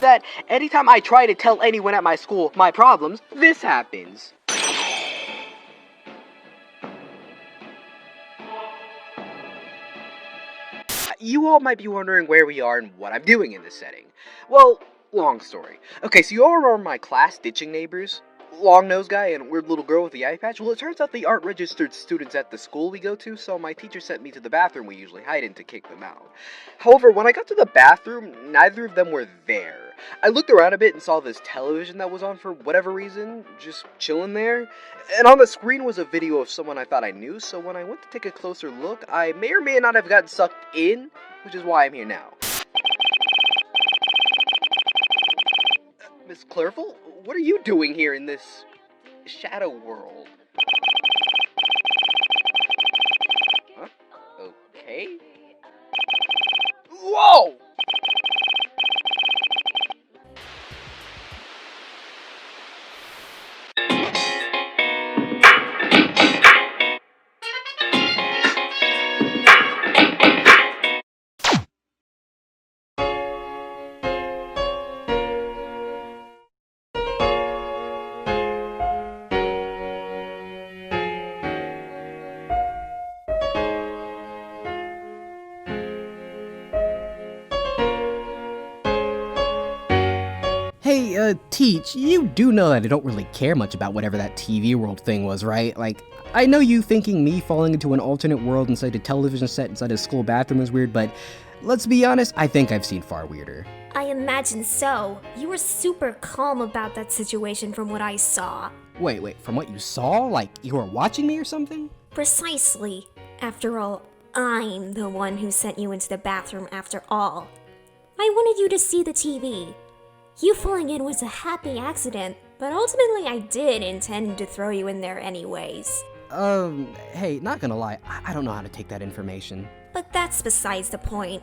that anytime I try to tell anyone at my school my problems, this happens. You all might be wondering where we are and what I'm doing in this setting. Well, long story. Okay, so you all remember my class ditching neighbors? Long nose guy and weird little girl with the eye patch? Well, it turns out they aren't registered students at the school we go to, so my teacher sent me to the bathroom we usually hide in to kick them out. However, when I got to the bathroom, neither of them were there. I looked around a bit and saw this television that was on for whatever reason, just chilling there. And on the screen was a video of someone I thought I knew, so when I went to take a closer look, I may or may not have gotten sucked in, which is why I'm here now. Miss Clerval? What are you doing here in this shadow world? Huh? Okay. Whoa! Hey, Teach, you do know that I don't really care much about whatever that TV world thing was, right? Like, I know you thinking me falling into an alternate world inside a television set inside a school bathroom is weird, but let's be honest, I think I've seen far weirder. I imagine so. You were super calm about that situation from what I saw. Wait, from what you saw? Like, you were watching me or something? Precisely. After all, I'm the one who sent you into the bathroom after all. I wanted you to see the TV. You falling in was a happy accident, but ultimately I did intend to throw you in there anyways. Hey, not gonna lie, I don't know how to take that information. But that's besides the point.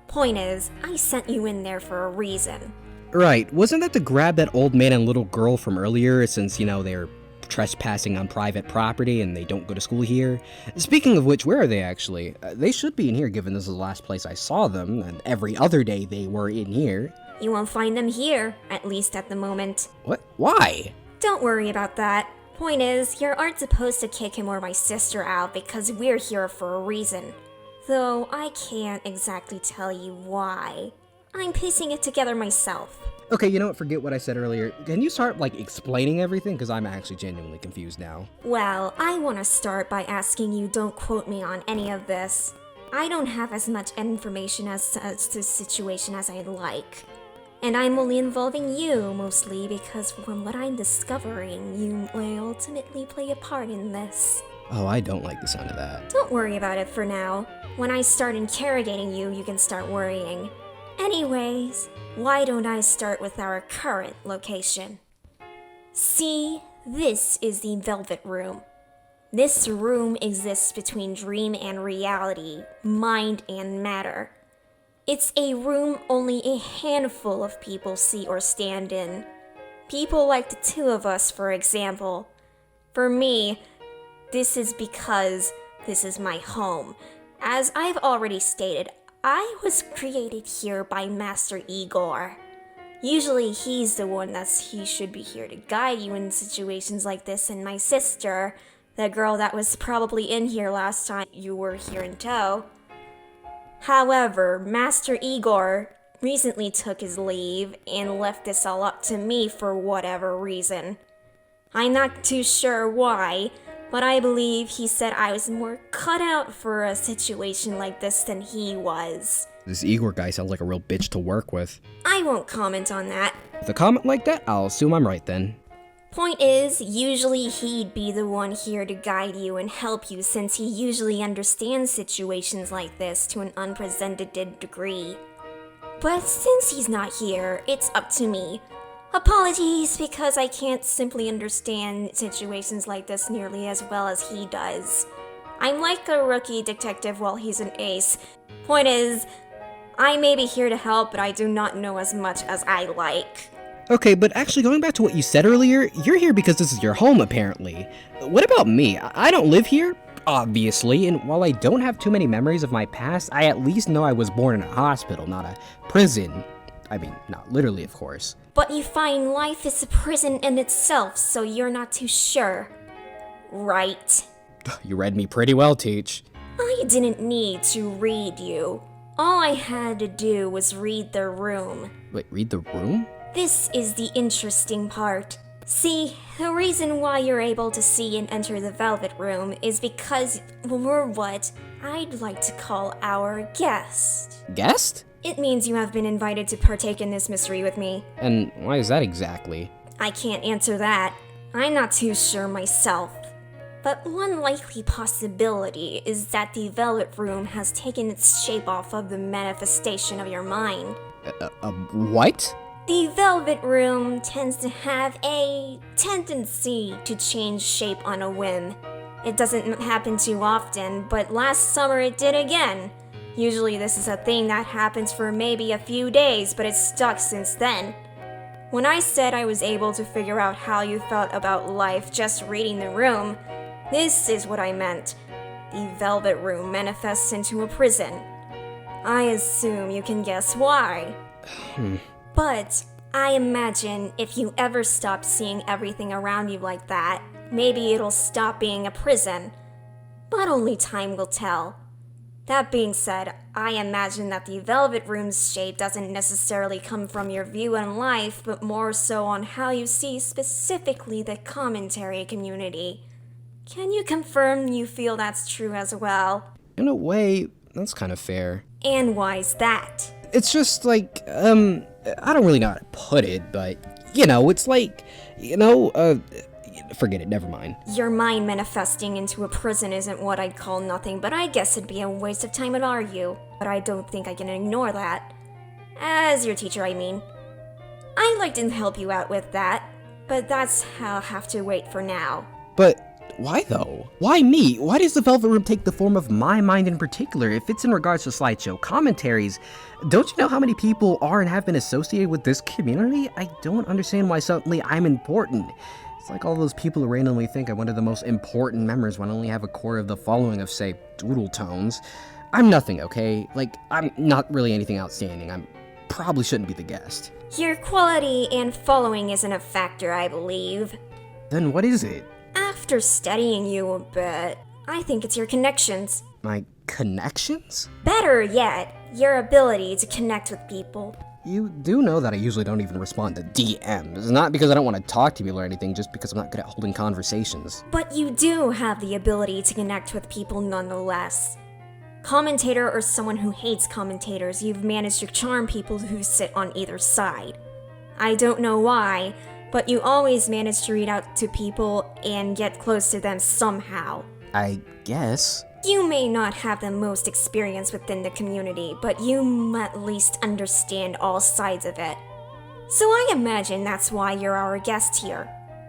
Point is, I sent you in there for a reason. Right, wasn't that to grab that old man and little girl from earlier since, you know, they're trespassing on private property and they don't go to school here? Speaking of which, where are they actually? They should be in here given this is the last place I saw them, and every other day they were in here. You won't find them here, at least at the moment. What? Why? Don't worry about that. Point is, you aren't supposed to kick him or my sister out because we're here for a reason. Though I can't exactly tell you why. I'm piecing it together myself. Okay, you know what, forget what I said earlier. Can you start, explaining everything? Because I'm actually genuinely confused now. Well, I want to start by asking you don't quote me on any of this. I don't have as much information as to the situation as I'd like. And I'm only involving you, mostly because from what I'm discovering, you will ultimately play a part in this. Oh, I don't like the sound of that. Don't worry about it for now. When I start interrogating you, you can start worrying. Anyways, why don't I start with our current location? See, this is the Velvet Room. This room exists between dream and reality, mind and matter. It's a room only a handful of people see or stand in. People like the two of us, for example. For me, this is because this is my home. As I've already stated, I was created here by Master Igor. Usually he's the one he should be here to guide you in situations like this, and my sister, the girl that was probably in here last time you were here in tow. However, Master Igor recently took his leave and left this all up to me for whatever reason. I'm not too sure why, but I believe he said I was more cut out for a situation like this than he was. This Igor guy sounds like a real bitch to work with. I won't comment on that. With a comment like that, I'll assume I'm right then. Point is, usually he'd be the one here to guide you and help you since he usually understands situations like this to an unprecedented degree. But since he's not here, it's up to me. Apologies because I can't simply understand situations like this nearly as well as he does. I'm like a rookie detective while he's an ace. Point is, I may be here to help, but I do not know as much as I like. Okay, but actually going back to what you said earlier, you're here because this is your home, apparently. What about me? I don't live here, obviously, and while I don't have too many memories of my past, I at least know I was born in a hospital, not a prison. I mean, not literally, of course. But you find life is a prison in itself, so you're not too sure. Right? You read me pretty well, Teach. I didn't need to read you. All I had to do was read the room. Wait, read the room? This is the interesting part. See, the reason why you're able to see and enter the Velvet Room is because we're what I'd like to call our guest. Guest? It means you have been invited to partake in this mystery with me. And why is that exactly? I can't answer that. I'm not too sure myself. But one likely possibility is that the Velvet Room has taken its shape off of the manifestation of your mind. What? The Velvet Room tends to have a tendency to change shape on a whim. It doesn't happen too often, but last summer it did again. Usually this is a thing that happens for maybe a few days, but it's stuck since then. When I said I was able to figure out how you felt about life just reading the room, this is what I meant. The Velvet Room manifests into a prison. I assume you can guess why. But I imagine if you ever stop seeing everything around you like that, maybe it'll stop being a prison. But only time will tell. That being said, I imagine that the Velvet Room's shape doesn't necessarily come from your view on life, but more so on how you see specifically the commentary community. Can you confirm you feel that's true as well? In a way, that's kind of fair. And why's that? It's just like, I don't really know how to put it, but, it's like, forget it, never mind. Your mind manifesting into a prison isn't what I'd call nothing, but I guess it'd be a waste of time to argue. But I don't think I can ignore that. As your teacher, I mean. I'd like to help you out with that, but that's how I'll have to wait for now. But why though? Why me? Why does the Velvet Room take the form of my mind in particular? If it's in regards to slideshow commentaries, don't you know how many people are and have been associated with this community? I don't understand why suddenly I'm important. It's like all those people who randomly think I'm one of the most important members when I only have a core of the following of, say, doodle tones. I'm nothing, okay? Like, I'm not really anything outstanding. I probably shouldn't be the guest. Your quality and following isn't a factor, I believe. Then what is it? After studying you a bit, I think it's your connections. My connections? Better yet, your ability to connect with people. You do know that I usually don't even respond to DMs. Not because I don't want to talk to people or anything, just because I'm not good at holding conversations. But you do have the ability to connect with people nonetheless. Commentator or someone who hates commentators, you've managed to charm people who sit on either side. I don't know why, but you always manage to reach out to people and get close to them somehow. I guess. You may not have the most experience within the community, but you at least understand all sides of it. So I imagine that's why you're our guest here.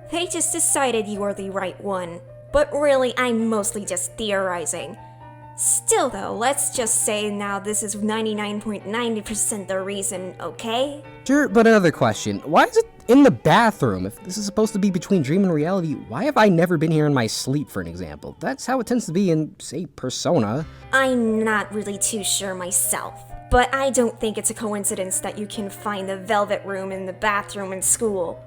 They just decided you are the right one. But really, I'm mostly just theorizing. Still though, let's just say now this is 99.90% the reason, okay? Sure, but another question. Why is it in the bathroom? If this is supposed to be between dream and reality, why have I never been here in my sleep, for an example? That's how it tends to be in, say, Persona. I'm not really too sure myself, but I don't think it's a coincidence that you can find the Velvet Room in the bathroom in school.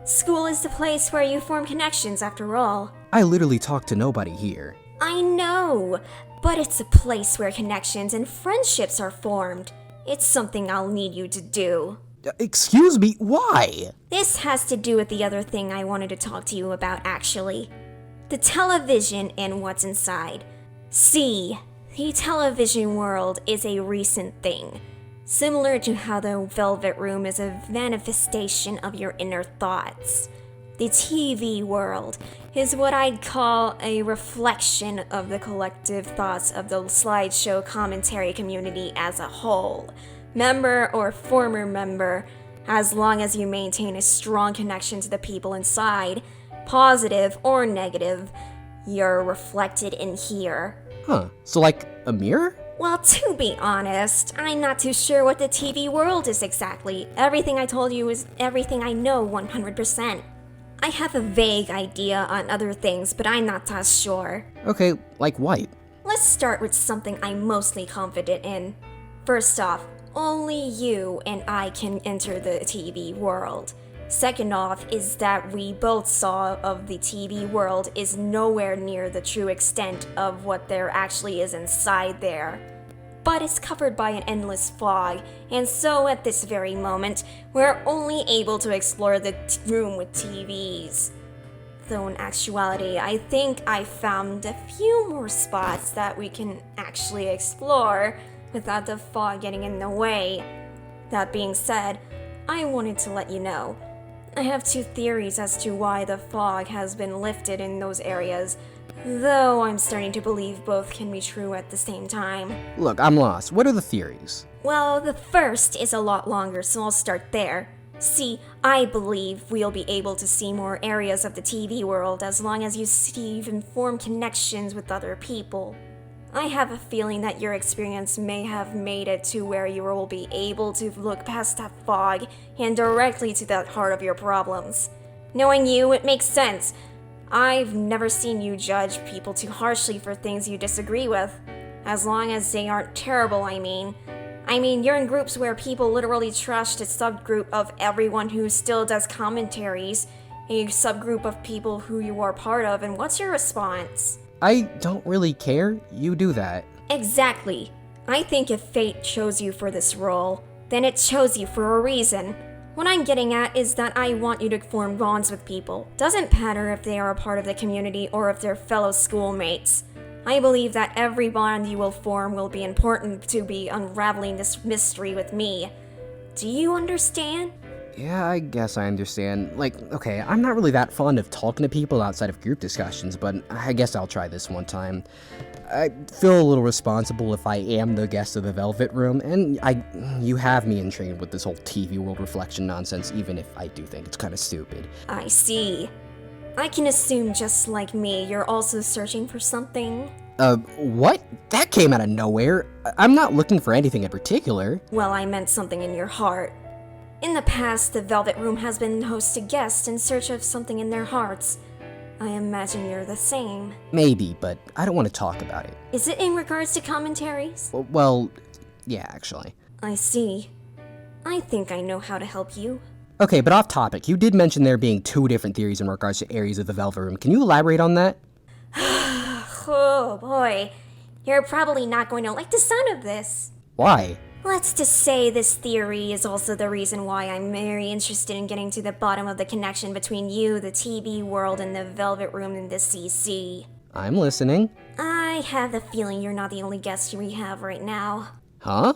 School is the place where you form connections, after all. I literally talk to nobody here. I know, but it's a place where connections and friendships are formed. It's something I'll need you to do. Excuse me, why? This has to do with the other thing I wanted to talk to you about, actually. The television and what's inside. See, the television world is a recent thing. Similar to how the Velvet Room is a manifestation of your inner thoughts. The TV world is what I'd call a reflection of the collective thoughts of the slideshow commentary community as a whole. Member or former member, as long as you maintain a strong connection to the people inside, positive or negative, you're reflected in here. Huh, so like a mirror? Well, to be honest, I'm not too sure what the TV world is exactly. Everything I told you is everything I know 100%. I have a vague idea on other things, but I'm not that sure. Okay, like what? Let's start with something I'm mostly confident in. First off, only you and I can enter the TV world. Second off is that we both saw of the TV world is nowhere near the true extent of what there actually is inside there. But it's covered by an endless fog, and so at this very moment, we're only able to explore the room with TVs. Though in actuality, I think I found a few more spots that we can actually explore without the fog getting in the way. That being said, I wanted to let you know. I have two theories as to why the fog has been lifted in those areas, though I'm starting to believe both can be true at the same time. Look, I'm lost. What are the theories? Well, the first is a lot longer, so I'll start there. See, I believe we'll be able to see more areas of the TV world as long as you Steve and form connections with other people. I have a feeling that your experience may have made it to where you will be able to look past that fog and directly to the heart of your problems. Knowing you, it makes sense. I've never seen you judge people too harshly for things you disagree with. As long as they aren't terrible, I mean. You're in groups where people literally trash the subgroup of everyone who still does commentaries, a subgroup of people who you are part of, and what's your response? I don't really care. You do that. Exactly. I think if fate chose you for this role, then it chose you for a reason. What I'm getting at is that I want you to form bonds with people. Doesn't matter if they are a part of the community or if they're fellow schoolmates. I believe that every bond you will form will be important to be unraveling this mystery with me. Do you understand? Yeah, I guess I understand. Okay, I'm not really that fond of talking to people outside of group discussions, but I guess I'll try this one time. I feel a little responsible if I am the guest of the Velvet Room, and you have me intrigued with this whole TV world reflection nonsense, even if I do think it's kind of stupid. I see. I can assume just like me, you're also searching for something? What? That came out of nowhere. I'm not looking for anything in particular. Well, I meant something in your heart. In the past, the Velvet Room has been host to guests in search of something in their hearts. I imagine you're the same. Maybe, but I don't want to talk about it. Is it in regards to commentaries? Well, yeah, actually. I see. I think I know how to help you. Okay, but off topic, you did mention there being two different theories in regards to areas of the Velvet Room. Can you elaborate on that? Oh boy, you're probably not going to like the sound of this. Why? Let's just say this theory is also the reason why I'm very interested in getting to the bottom of the connection between you, the TV world, and the Velvet Room in the CC. I'm listening. I have the feeling you're not the only guest we have right now. Huh?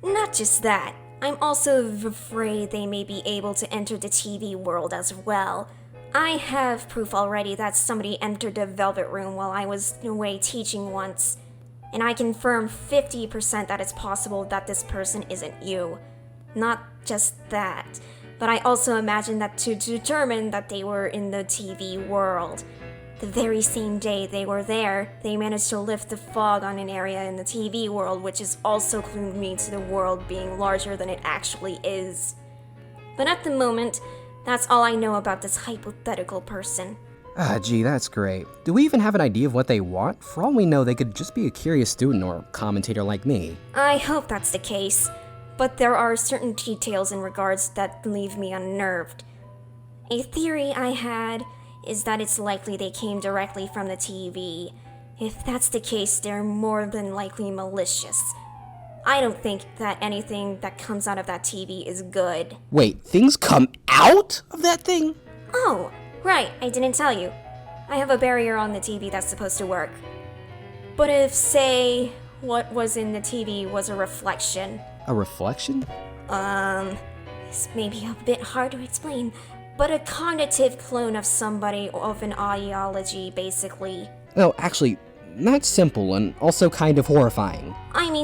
Not just that, I'm also afraid they may be able to enter the TV world as well. I have proof already that somebody entered the Velvet Room while I was away teaching once. And I confirm 50% that it's possible that this person isn't you. Not just that, but I also imagine that to determine that they were in the TV world. The very same day they were there, they managed to lift the fog on an area in the TV world, which has also clued me to the world being larger than it actually is. But at the moment, that's all I know about this hypothetical person. Gee, that's great. Do we even have an idea of what they want? For all we know, they could just be a curious student or commentator like me. I hope that's the case, but there are certain details in regards that leave me unnerved. A theory I had is that it's likely they came directly from the TV. If that's the case, they're more than likely malicious. I don't think that anything that comes out of that TV is good. Wait, things come out of that thing? Oh, right, I didn't tell you. I have a barrier on the TV that's supposed to work. But if, say, what was in the TV was a reflection. A reflection? This may be a bit hard to explain, but a cognitive clone of somebody of an ideology, basically. No, actually, that's simple and also kind of horrifying.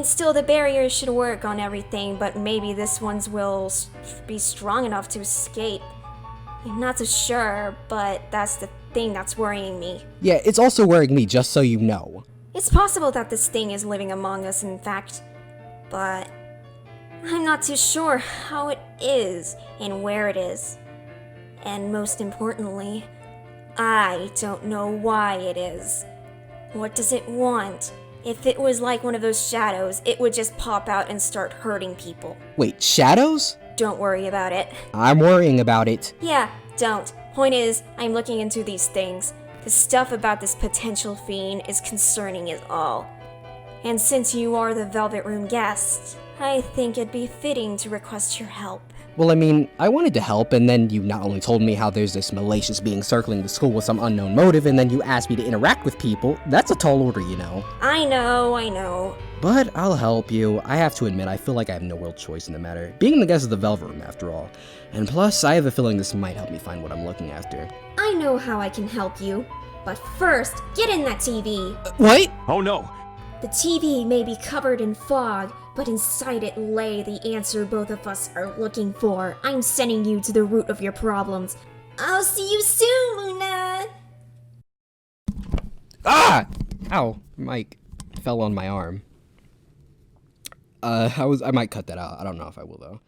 Still the barrier should work on everything, but maybe this one's will be strong enough to escape. I'm not so sure, but that's the thing that's worrying me. Yeah, it's also worrying me, just so you know. It's possible that this thing is living among us, in fact, but I'm not too sure how it is and where it is. And most importantly, I don't know why it is. What does it want? If it was like one of those shadows, it would just pop out and start hurting people. Wait, shadows? Don't worry about it. I'm worrying about it. Yeah, don't. Point is, I'm looking into these things. The stuff about this potential fiend is concerning as all. And since you are the Velvet Room guest, I think it'd be fitting to request your help. Well, I mean, I wanted to help, and then you not only told me how there's this malicious being circling the school with some unknown motive, and then you asked me to interact with people. That's a tall order, you know. I know. But I'll help you. I have to admit, I feel like I have no real choice in the matter, being the guest of the Velvet Room after all. And plus, I have a feeling this might help me find what I'm looking after. I know how I can help you. But first, get in that TV. What? Oh no! The TV may be covered in fog, but inside it lay the answer both of us are looking for. I'm sending you to the root of your problems. I'll see you soon, Luna! Ah! Ow, Mike fell on my arm. I might cut that out. I don't know if I will though.